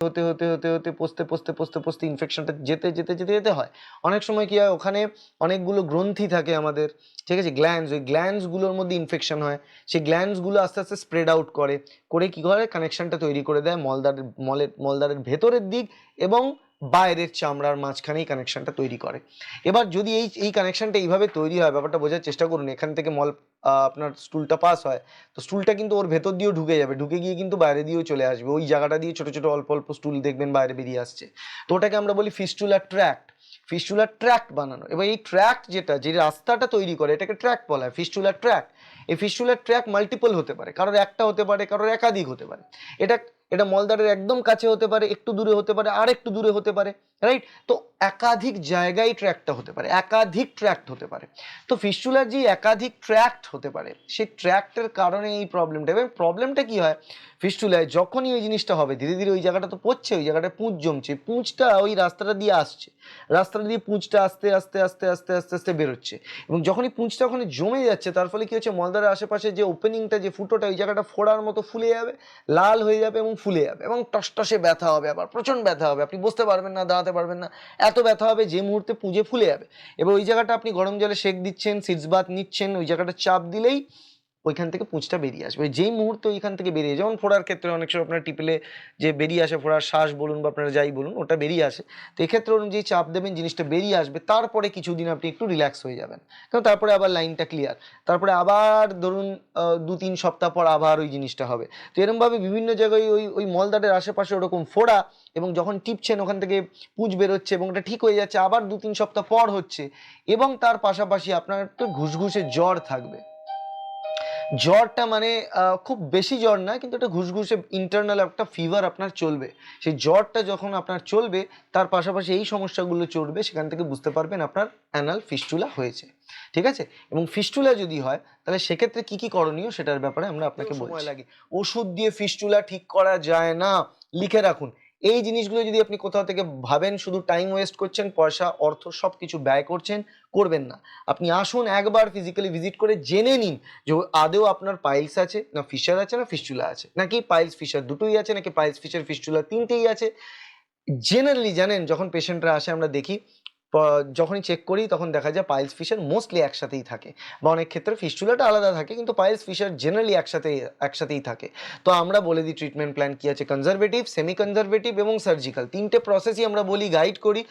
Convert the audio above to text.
হতে হতে হতে হতে পচতে পচতে পচতে পচতে ইনফেকশনটা যেতে যেতে যেতে যেতে হয়। অনেক সময় কি হয়, ওখানে অনেকগুলো গ্রন্থি থাকে আমাদের, ঠিক আছে, গ্ল্যান্ডস, ওই গ্ল্যান্ডসগুলোর মধ্যে ইনফেকশন হয়। সেই গ্ল্যান্ডসগুলো আস্তে আস্তে স্প্রেড আউট করে, করে কি করে কানেকশনটা তৈরি করে দেয় মলদ্বারের ভেতরের দিক এবং বাইরের চামড়ার মাঝখানেই কানেকশনটা তৈরি করে। এবার যদি এই এই কানেকশনটা এইভাবে তৈরি হয়, ব্যাপারটা বোঝার চেষ্টা করুন। এখান থেকে আপনার স্টুলটা পাস হয়, তো স্টুলটা কিন্তু ওর ভেতর দিয়েও ঢুকে যাবে, ঢুকে গিয়ে কিন্তু বাইরে দিয়েও চলে আসবে। ওই জায়গাটা দিয়ে ছোট ছোট অল্প অল্প স্টুল দেখবেন বাইরে বেরিয়ে আসছে। তো ওটাকে আমরা বলি ফিস্টুলার ট্র্যাক্ট। ফিস্টুলার ট্র্যাক্ট বানানো, এবার এই ট্র্যাক্ট যেটা, যে রাস্তাটা তৈরি করে, এটাকে ট্র্যাক্ট বলা হয়, ফিস্টুলার ট্র্যাক্ট। এই ফিস্টুলার ট্র্যাক্ট মাল্টিপল হতে পারে, কারোর একটা হতে পারে, কারোর একাধিক হতে পারে। এটা এটা মলদ্বারের একদম কাছে হতে পারে, একটু দূরে হতে পারে, আর একটু দূরে হতে পারে, রাইট? তো একাধিক জায়গায় ট্র্যাক্টটা হতে পারে, একাধিক ট্র্যাক্ট হতে পারে। তো ফিস্টুলার যে একাধিক ট্র্যাক্ট হতে পারে, সেই ট্র্যাক্টের কারণে এই প্রবলেমটা। এবং প্রবলেমটা কি হয় ফিস্টুলায়, যখনই ওই জিনিসটা হবে, ধীরে ধীরে ওই জায়গাটা তো পড়ছে, ওই জায়গাটা পুঁজ জমছে, পুঁজটা ওই রাস্তাটা দিয়ে আসছে, রাস্তাটা দিয়ে পুঁজটা আস্তে আস্তে আস্তে আস্তে আস্তে আস্তে বেরোচ্ছে। এবং যখনই পুঁজটা ওখানে জমে যাচ্ছে, তার ফলে কি হচ্ছে, মলদ্বারের আশেপাশে যে ওপেনিংটা, যে ফুটোটা, ওই জায়গাটা ফোড়ার মতো ফুলে যাবে, লাল হয়ে যাবে এবং ফুলে যাবে, এবং টসটসে ব্যথা হবে, আবার প্রচণ্ড ব্যথা হবে, আপনি বসতে পারবেন না, দাঁড়াতে পারবেন না, এত ব্যথা হবে যে মুহূর্তে পুঁজে ফুলে যাবে। এবার ওই জায়গাটা আপনি গরম জলে সেক দিচ্ছেন, সিটস বাথ নিচ্ছেন, ওই জায়গাটা চাপ দিলেই ওইখান থেকে পুঁজটা বেরিয়ে আসবে। যেই মুহূর্তে ওইখান থেকে বেরিয়ে, যেমন ফোড়ার ক্ষেত্রে অনেক সময় আপনার টিপলে যে বেরিয়ে আসে, ফোড়ার শ্বাস বলুন বা আপনারা যাই বলুন, ওটা বেরিয়ে আসে। তো এক্ষেত্রে অনুযায়ী চাপ দেবেন, জিনিসটা বেরিয়ে আসবে, তারপরে কিছুদিন আপনি একটু রিল্যাক্স হয়ে যাবেন, কারণ তারপরে আবার লাইনটা ক্লিয়ার। তারপরে আবার ধরুন 2-3 সপ্তাহ পর আবার ওই জিনিসটা হবে। তো এরকমভাবে বিভিন্ন জায়গায় ওই ওই মলদ্বারের আশেপাশে ওরকম ফোড়া, এবং যখন টিপছেন ওখান থেকে পুঁজ বেরোচ্ছে এবং ওটা ঠিক হয়ে যাচ্ছে, আবার 2-3 সপ্তাহ পর হচ্ছে। এবং তার পাশাপাশি আপনার একটু ঘুষঘুষে জ্বর থাকবে। জ্বরটা মানে খুব বেশি জ্বর না, কিন্তু একটা ঘুষঘুষে ইন্টারনাল একটা ফিভার আপনার চলবে। সেই জ্বরটা যখন আপনার চলবে, তার পাশাপাশি এই সমস্যাগুলো চলবে, সেখান থেকে বুঝতে পারবেন আপনার অ্যানাল ফিস্টুলা হয়েছে, ঠিক আছে? এবং ফিস্টুলা যদি হয়, তাহলে সেক্ষেত্রে কি কি করণীয়, সেটার ব্যাপারে আমরা আপনাকে বলছি। সময় লাগে, ওষুধ দিয়ে ফিস্টুলা ঠিক করা যায় না, লিখে রাখুন। এই জিনিসগুলো যদি আপনি কোথাও থেকে ভাবেন, শুধু টাইম ওয়েস্ট করছেন, পয়সা অর্থ সব কিছু ব্যয় করছেন, করবেন না। আপনি আসুন, একবার ফিজিক্যালি ভিজিট করে জেনে নিন যে আদৌ আপনার পাইলস আছে না ফিশার আছে না ফিস্টুলা আছে, নাকি পাইলস ফিশার দুটোই আছে, নাকি পাইলস ফিশার ফিস্টুলা তিনটেই আছে। জেনারেলি জানেন, যখন পেশেন্টরা আসে আমরা দেখি, যখনই চেক করি তখন দেখা যায় পাইলস ফিশার মোস্টলি একসাথেই থাকে, বা অনেক ক্ষেত্রে ফিস্টুলাটা আলাদা থাকে, কিন্তু পাইলস ফিশার জেনারেলি একসাথেই থাকে। তো আমরা বলে দিই ট্রিটমেন্ট প্ল্যান কি আছে, কনজারভেটিভ, সেমি কনজারভেটিভ এবং সার্জিক্যাল, তিনটে প্রসেসই আমরা বলি, গাইড করি।